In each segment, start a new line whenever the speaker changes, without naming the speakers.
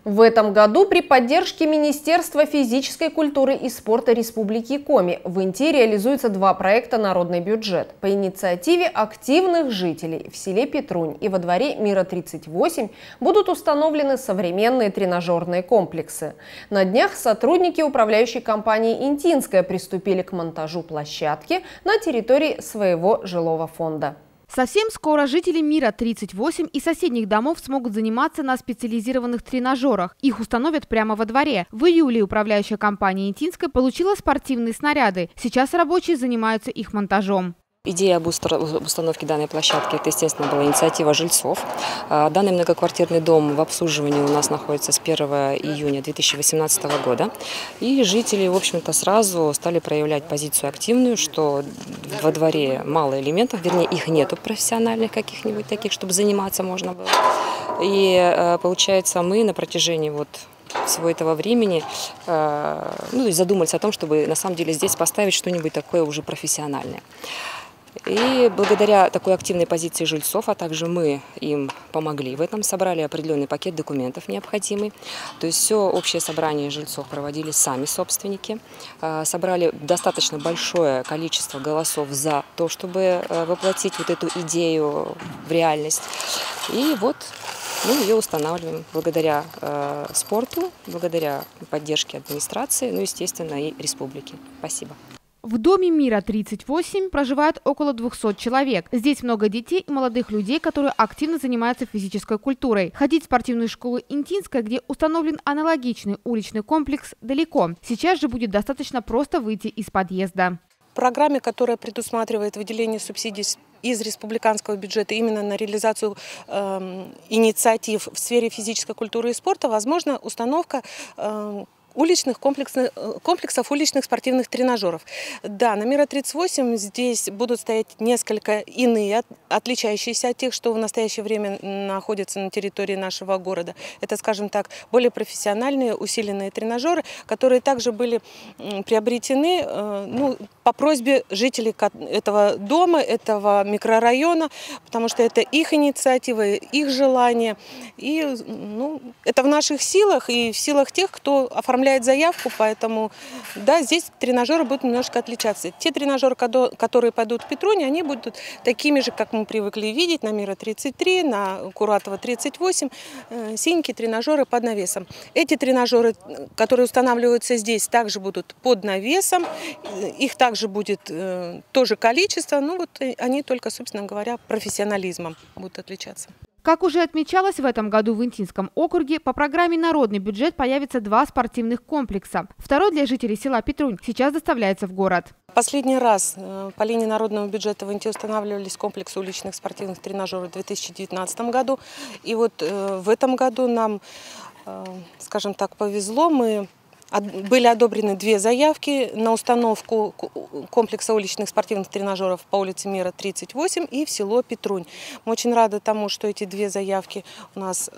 В этом году при поддержке Министерства физической культуры и спорта Республики Коми в Инте реализуются два проекта «Народный бюджет» по инициативе активных жителей. В селе Петрунь и во дворе Мира-38 будут установлены современные тренажерные комплексы. На днях сотрудники управляющей компании «Интинская» приступили к монтажу площадки на территории своего жилого фонда.
Совсем скоро жители Мира-38 и соседних домов смогут заниматься на специализированных тренажерах. Их установят прямо во дворе. В июле управляющая компания «Интинская» получила спортивные снаряды. Сейчас рабочие занимаются их монтажом.
Идея об установке данной площадки – это, естественно, была инициатива жильцов. Данный многоквартирный дом в обслуживании у нас находится с 1 июня 2018 года. И жители, в общем-то, сразу стали проявлять позицию активную, что во дворе мало элементов, вернее, их нету профессиональных каких-нибудь таких, чтобы заниматься можно было. И получается, мы на протяжении всего этого времени задумались о том, чтобы на самом деле здесь поставить что-нибудь такое уже профессиональное. И благодаря такой активной позиции жильцов, а также мы им помогли в этом, собрали определенный пакет документов необходимый. То есть все общее собрание жильцов проводили сами собственники. Собрали достаточно большое количество голосов за то, чтобы воплотить эту идею в реальность. И мы ее устанавливаем благодаря спорту, благодаря поддержке администрации, естественно, и республики. Спасибо.
В доме Мира-38 проживает около 200 человек. Здесь много детей и молодых людей, которые активно занимаются физической культурой. Ходить в спортивную школу «Интинская», где установлен аналогичный уличный комплекс, далеко. Сейчас же будет достаточно просто выйти из подъезда.
В программе, которая предусматривает выделение субсидий из республиканского бюджета именно на реализацию инициатив в сфере физической культуры и спорта, возможно установка комплексов уличных спортивных тренажеров. Да, на Мира-38 здесь будут стоять несколько иные, отличающиеся от тех, что в настоящее время находятся на территории нашего города. Это, скажем так, более профессиональные, усиленные тренажеры, которые также были приобретены по просьбе жителей этого дома, этого микрорайона, потому что это их инициатива, их желание. И это в наших силах и в силах тех, кто оформляет заявку, поэтому да, здесь тренажеры будут немножко отличаться. Те тренажеры, которые пойдут в Петрунь, они будут такими же, как мы привыкли видеть на Мира-33, на Куратова 38, синенькие тренажеры под навесом. Эти тренажеры, которые устанавливаются здесь, также будут под навесом, их также будет тоже количество, они только, собственно говоря, профессионализмом будут отличаться.
Как уже отмечалось, в этом году в Интинском округе по программе «Народный бюджет» появится два спортивных комплекса. Второй для жителей села Петрунь сейчас доставляется в город.
Последний раз по линии народного бюджета в Инте устанавливались комплексы уличных спортивных тренажеров в 2019 году. И в этом году нам, скажем так, повезло. Были одобрены две заявки на установку комплекса уличных спортивных тренажеров по улице Мира 38 и в село Петрунь. Мы очень рады тому, что эти две заявки у нас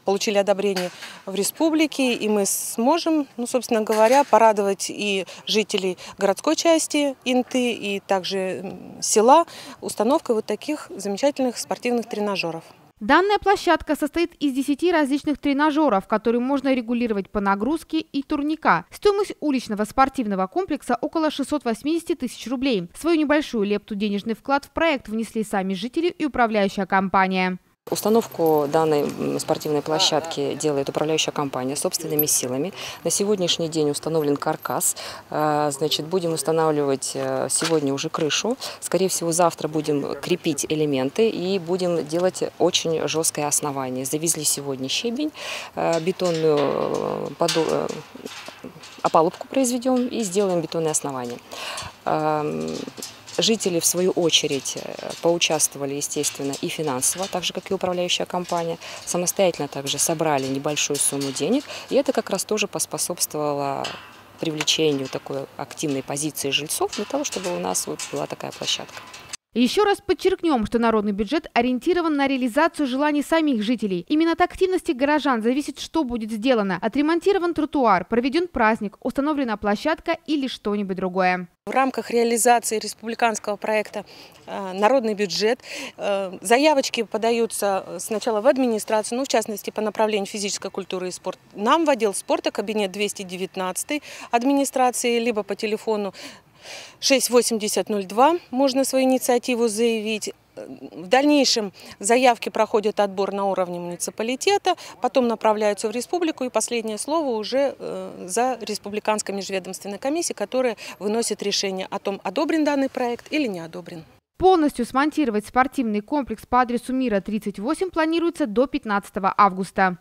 получили одобрение в республике, и мы сможем, собственно говоря, порадовать и жителей городской части Инты, и также села установкой таких замечательных спортивных тренажеров.
Данная площадка состоит из 10 различных тренажеров, которые можно регулировать по нагрузке и турника. Стоимость уличного спортивного комплекса около 680 тысяч рублей. Свою небольшую лепту денежный вклад в проект внесли сами жители и управляющая компания.
Установку данной спортивной площадки делает управляющая компания собственными силами. На сегодняшний день установлен каркас. Будем устанавливать сегодня уже крышу. Скорее всего, завтра будем крепить элементы и будем делать очень жесткое основание. Завезли сегодня щебень, бетонную опалубку произведем и сделаем бетонное основание. Жители, в свою очередь, поучаствовали, естественно, и финансово, так же, как и управляющая компания. Самостоятельно также собрали небольшую сумму денег, и это как раз тоже поспособствовало привлечению такой активной позиции жильцов для того, чтобы у нас была такая площадка.
Еще раз подчеркнем, что народный бюджет ориентирован на реализацию желаний самих жителей. Именно от активности горожан зависит, что будет сделано. Отремонтирован тротуар, проведен праздник, установлена площадка или что-нибудь другое.
В рамках реализации республиканского проекта «Народный бюджет» заявочки подаются сначала в администрацию, ну, в частности, по направлению физической культуры и спорта. Нам в отдел спорта, кабинет 219 администрации, либо по телефону 68002 можно свою инициативу заявить. В дальнейшем заявки проходят отбор на уровне муниципалитета, потом направляются в республику, и последнее слово уже за республиканской межведомственной комиссией, которая выносит решение о том, одобрен данный проект или не одобрен.
Полностью смонтировать спортивный комплекс по адресу Мира 38 планируется до 15 августа.